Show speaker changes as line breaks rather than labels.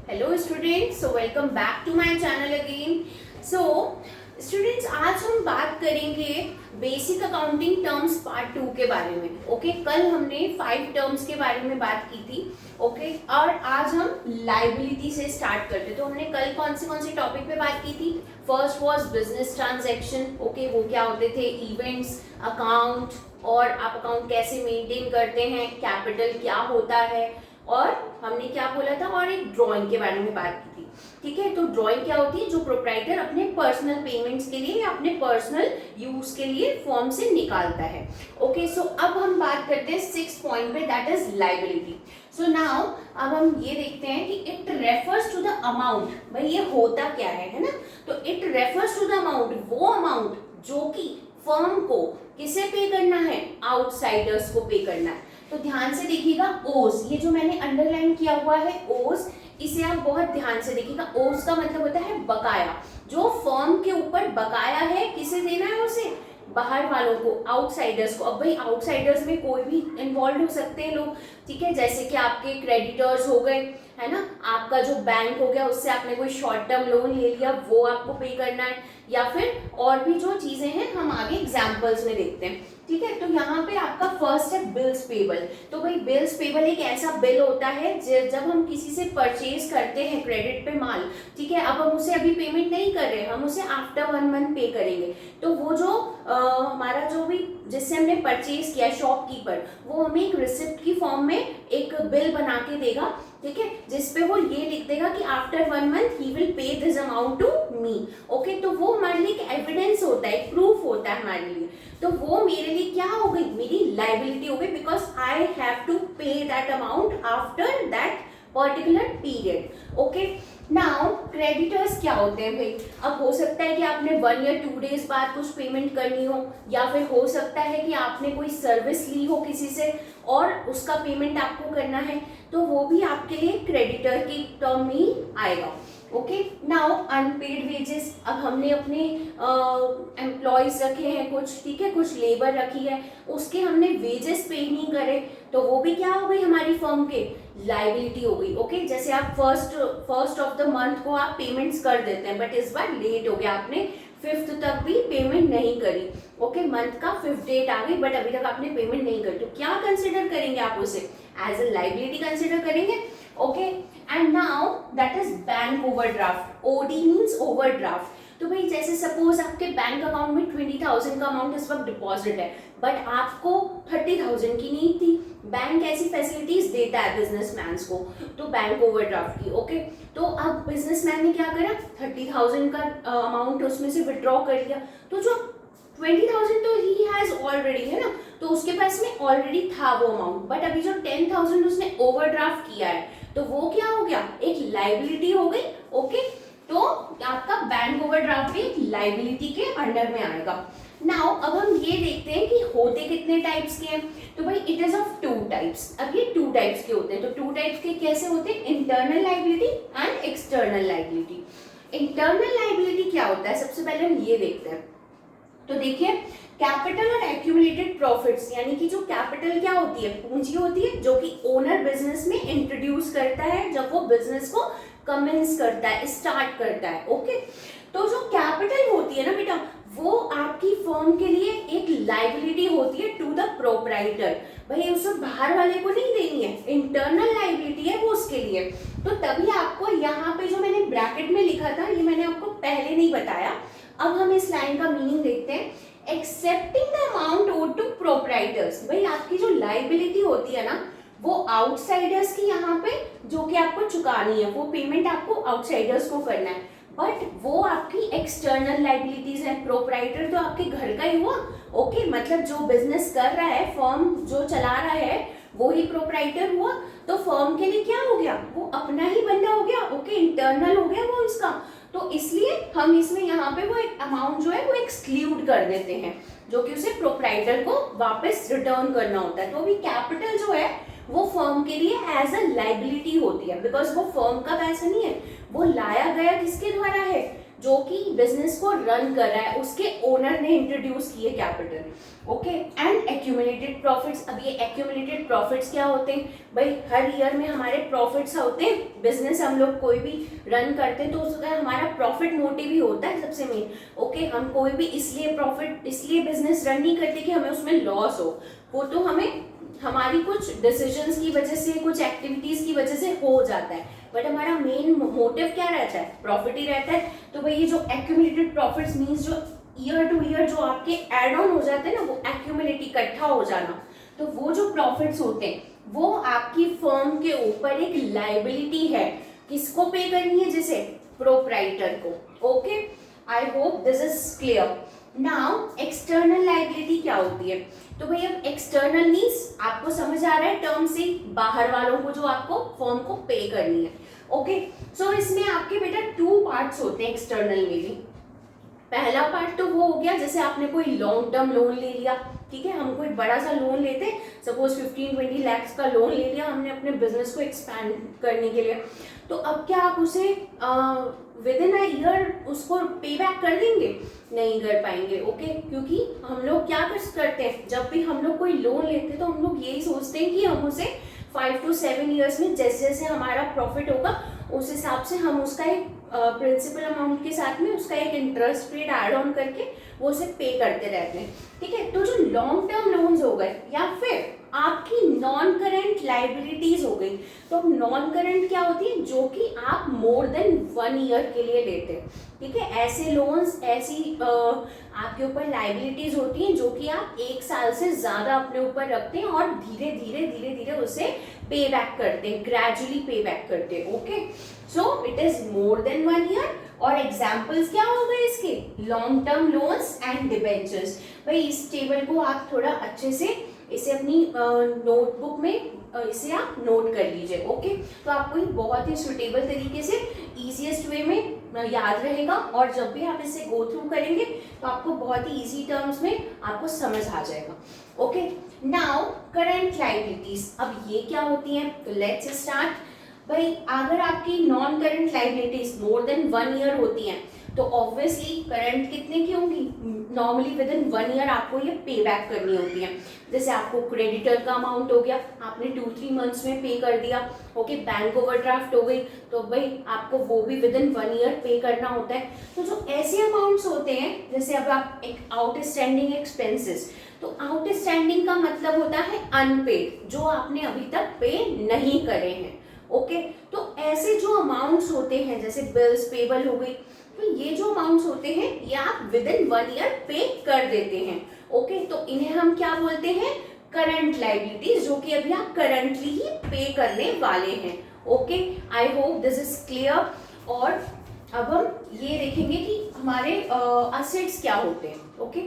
Hello students, so welcome back to my channel again. So students, आज हम बात करेंगे बेसिक अकाउंटिंग टर्म्स पार्ट 2 के बारे में। ओके कल हमने 5 टर्म्स के बारे में बात की थी। ओके और आज हम लाइबिलिटी से स्टार्ट करते। तो हमने कल कौन से टॉपिक पे बात की थी? First was business transaction. Okay वो क्या होते थे? इवेंट्स, अकाउंट, और आप अकाउंट कैसे मेंटेन करते हैं, कैपिटल क्या होता है, और हमने क्या बोला था, और एक ड्राइंग के बारे में बात की थी। ठीक है, तो ड्राइंग क्या होती है? जो प्रोप्राइटर अपने पर्सनल पेमेंट्स के लिए या अपने पर्सनल यूज के लिए फॉर्म से निकालता है। ओके सो अब हम बात करते हैं 6 पॉइंट पे, that is liability. So now अब हम ये देखते हैं कि it refers to the amount. भाई ये होता क्या है ना? तो it refers to the amount, वो अमाउंट जो कि फर्म को किसे पे करना है? आउटसाइडर्स को पे करना है। तो ध्यान से देखिएगा, ओज, ये जो मैंने अंडरलाइन किया हुआ है ओज, इसे आप बहुत ध्यान से देखिएगा। ओज का मतलब होता है बकाया। जो फर्म के ऊपर बकाया है, किसे देना है उसे? बाहर वालों को, आउटसाइडर्स को। अब भाई आउटसाइडर्स में कोई भी इन्वॉल्व हो सकते हैं लोग। ठीक है, जैसे कि आपके क्रेडिटर्स हो गए, है ना, आपका जो बैंक हो गया उससे आपने कोई शॉर्ट टर्म लोन ले लिया, वो आपको पे करना है, या फिर और भी जो चीजें हैं हम आगे एग्जाम्पल्स में देखते हैं। ठीक है, तो यहाँ पे आपका फर्स्ट है बिल्स पेबल। तो भाई बिल्स पेबल एक ऐसा बिल होता है जब हम किसी से परचेज करते हैं क्रेडिट पे माल। ठीक है, अब हम उसे अभी पेमेंट नहीं कर रहे, हम उसे आफ्टर 1 मंथ पे करेंगे। तो वो जो हमारा जो भी जिससे हमने परचेज किया, शॉपकीपर, वो हमें एक रिसिप्ट की फॉर्म में एक बिल बना के देगा। ठीक है, जिसपे वो ये लिख देगा कि after 1 month he will pay this amount to me. Okay, तो वो हमारे लिए एक एविडेंस होता है, प्रूफ होता है हमारे लिए। तो वो मेरे लिए क्या हो गई? मेरी लाइबिलिटी हो गई, बिकॉज आई हैव टू पे that amount after that particular period. Okay, now creditors क्या होते हैं भाई? अब हो सकता है कि आपने 1 या 2 डेज बाद कुछ पेमेंट करनी हो, या फिर हो सकता है कि आपने कोई सर्विस ली हो किसी से और उसका पेमेंट आपको करना है, तो वो भी आपके लिए क्रेडिटर की टर्म में ही आएगा। Okay, now unpaid wages. अब हमने अपने एम्प्लॉयज रखे हैं कुछ, ठीक है, कुछ लेबर रखी है, उसके हमने वेजेस पे नहीं करे, तो वो भी क्या हो गई? हमारी फर्म के लाइबिलिटी हो गई। ओके, जैसे आप फर्स्ट ऑफ द मंथ को आप पेमेंट्स कर देते हैं, बट इस बार लेट हो गया, आपने 5th तक भी पेमेंट नहीं करी। ओके, मंथ का 5th डेट आ गई, बट अभी तक आपने पेमेंट नहीं करी, तो क्या कंसिडर करेंगे आप उसे? एज ए लाइबिलिटी कंसिडर करेंगे। Okay, and now that is bank overdraft. OD means overdraft. तो भाई जैसे सपोज आपके बैंक अकाउंट में 20,000 का अमाउंट इस वक्त डिपॉजिट है, बट आपको 30,000 की नीड थी। बैंक ऐसी फैसिलिटीज देता है बिजनेसमैन को, तो बैंक ओवरड्राफ्ट की। ओके, तो अब बिजनेसमैन ने क्या करा? 30,000 का अमाउंट उसमें से विड्रॉ कर लिया, तो जो 20,000 तो ही हैज ऑलरेडी, है ना, तो उसके पास में ऑलरेडी था वो अमाउंट, बट अभी जो 10,000 उसने ओवरड्राफ्ट किया है, तो वो क्या हो गया? एक लाइबिलिटी हो गई। ओके, तो आपका बैंक ओवरड्राफ्ट भी एक लाइबिलिटी के अंडर में आएगा। नाउ अब हम ये देखते हैं कि होते कितने टाइप्स के हैं। तो भाई इट इज ऑफ 2 टाइप्स। अब ये 2 टाइप्स के होते हैं, तो 2 टाइप्स के कैसे होते हैं? Internal liability and external liability. Internal liability क्या होता है? सबसे पहले हम ये देखते हैं। तो देखिए, कैपिटल और एक्यूमुलेटेड प्रॉफिट्स, यानी कि जो कैपिटल क्या होती है? पूंजी होती है, जो कि ओनर बिजनेस में इंट्रोड्यूस करता है जब वो बिजनेस को कमेंस करता है, स्टार्ट करता है। ओके, तो जो कैपिटल होती है ना बेटा, वो आपकी फर्म के लिए एक लाइबिलिटी होती है टू द प्रोप्राइटर। भाई उसे बाहर वाले को नहीं देनी है, इंटरनल लाइबिलिटी है वो उसके लिए। तो तभी आपको यहाँ पे जो मैंने ब्रैकेट में लिखा था, ये मैंने आपको पहले नहीं बताया। अब हम इस लाइन का मीनिंग देखते हैं। Excepting the amount owed to proprietors. भाई आपकी जो लाइबिलिटी होती है ना, वो आउटसाइडर्स की यहाँ पे जो कि आपको चुकानी है, वो पेमेंट आपको आउटसाइडर्स को करना है, बट वो आपकी एक्सटर्नल लाइबिलिटीज है। प्रोप्राइटर तो आपके घर का ही हुआ। ओके, मतलब जो बिजनेस कर रहा है, फर्म जो चला रहा है, वो ही प्रोप्राइटर हुआ। तो फर्म के लिए क्या हो गया? वो अपना ही बंदा हो गया। ओके, इंटरनल हो गया वो इसका। तो इसलिए हम इसमें यहाँ पे वो एक अमाउंट जो है वो एक्सक्लूड कर देते हैं, जो कि उसे प्रोप्राइटर को वापस रिटर्न करना होता है। तो अभी कैपिटल जो है वो फर्म के लिए एज अ लाइबिलिटी होती है, बिकॉज वो फर्म का पैसा नहीं है, वो लाया गया किसके द्वारा है? जो कि बिजनेस को रन कर रहा है, उसके ओनर ने इंट्रोड्यूस किए capital, okay. And accumulated profits, अब ये एक्यूमुलेटेड प्रॉफिट्स क्या होते हैं भाई, हर ईयर में हमारे प्रॉफिट्स होते हैं, बिजनेस हम लोग कोई भी रन करते हैं तो उसका हमारा प्रॉफिट मोटिव ही होता है सबसे मेन, ओके। हम कोई भी इसलिए बिजनेस रन नहीं करते कि हमें उसमें लॉस हो, वो तो हमें हमारी कुछ डिसीजंस की वजह से, कुछ एक्टिविटीज की वजह से हो जाता है, बट हमारा मेन मोटिव क्या रहता है, प्रॉफिट ही रहता है। तो भाई ये जो एक्यूमुलेटेड प्रॉफिट्स मींस जो ईयर टू ईयर जो आपके एड ऑन हो जाते हैं ना, वो एक्यूमुलेट इकट्ठा हो जाना, तो वो जो प्रॉफिट्स होते हैं वो आपकी फर्म के ऊपर एक लाइबिलिटी है, किसको पे करनी है, जैसे प्रोप्राइटर को, okay. I hope this is clear. Now external liability क्या होती है, तो भाई अब एक्सटर्नल मींस आपको समझ आ रहा है टर्म से, बाहर वालों को जो आपको फर्म को पे करनी है, ओके। सो इसमें आपके बेटा 2 पार्ट्स होते हैं एक्सटर्नल में भी। पहला पार्ट तो वो हो गया जैसे आपने कोई लॉन्ग टर्म लोन ले लिया, ठीक है, हम कोई बड़ा सा लोन लेते, सपोज 15-20 लाख का लोन ले लिया हमने अपने बिजनेस को एक्सपैंड करने के लिए, तो अब क्या आप उसे विद इन अ ईयर उसको पे बैक कर देंगे, नहीं कर पाएंगे, ओके। क्योंकि हम लोग क्या करते हैं, जब भी हम लोग कोई लोन लेते हैं तो हम लोग यही सोचते हैं कि हम उसे 5 to 7 ईयर्स में जैसे जैसे हमारा प्रॉफिट होगा उस हिसाब से हम उसका एक प्रिंसिपल अमाउंट के साथ में उसका एक इंटरेस्ट रेट ऐड ऑन करके वो उसे पे करते रहते हैं, ठीक है। तो जो लॉन्ग टर्म लोन्स हो गए या फिर आपकी नॉन करेंट लाइबिलिटीज हो गई, तो नॉन करेंट क्या होती है, जो कि आप मोर देन 1 ईयर के लिए लेते हैं, ठीक है। ऐसे लोन्स, ऐसी आपके ऊपर लाइबिलिटीज होती हैं जो कि आप 1 साल से ज्यादा अपने ऊपर रखते हैं और धीरे धीरे उसे पे बैक करते हैं, ग्रेजुअली पे बैक करते हैं, okay. So it is more than 1 year. और एग्जाम्पल्स क्या हो गए इसके, long term loans and debentures. भाई इस टेबल को आप थोड़ा अच्छे से इसे अपनी नोटबुक में इसे आप नोट कर लीजिए, ओके। तो आपको ये बहुत ही सुटेबल तरीके से इजीएस्ट वे में याद रहेगा, और जब भी आप इसे गो थ्रू करेंगे तो आपको बहुत ही इजी टर्म्स में आपको समझ आ जाएगा, ओके। नाउ करंट लायबिलिटीज, अब ये क्या होती हैं, तो लेट्स स्टार्ट। भाई अगर आपकी non current liabilities more than 1 year होती हैं तो ऑब्वियसली करंट कितने की होंगी, नॉर्मली विद इन 1 ईयर आपको ये पे बैक करनी होती है। जैसे आपको क्रेडिटर का अमाउंट हो गया, आपने 2-3 मंथ्स में पे कर दिया, ओके। बैंक ओवरड्राफ्ट हो गई, तो भाई आपको वो भी विद इन 1 ईयर पे करना होता है। तो जो ऐसे अमाउंट्स होते हैं, जैसे अब आप एक आउटस्टैंडिंग एक्सपेंसेस, तो आउटस्टैंडिंग का मतलब होता है अनपेड, जो आपने अभी तक पे नहीं करे हैं, ओके। तो ऐसे जो अमाउंट्स होते हैं जैसे बिल्स पेबल हो गई, तो ये जो अमाउंट्स होते हैं ये आप विद इन 1 ईयर पे कर देते हैं, ओके। तो इन्हें हम क्या बोलते हैं, करंट लायबिलिटीज, जो कि अभी आप करंटली ही पे करने वाले हैं, okay. I hope this is clear. और अब हम ये देखेंगे कि हमारे असेट्स क्या होते हैं, ओके।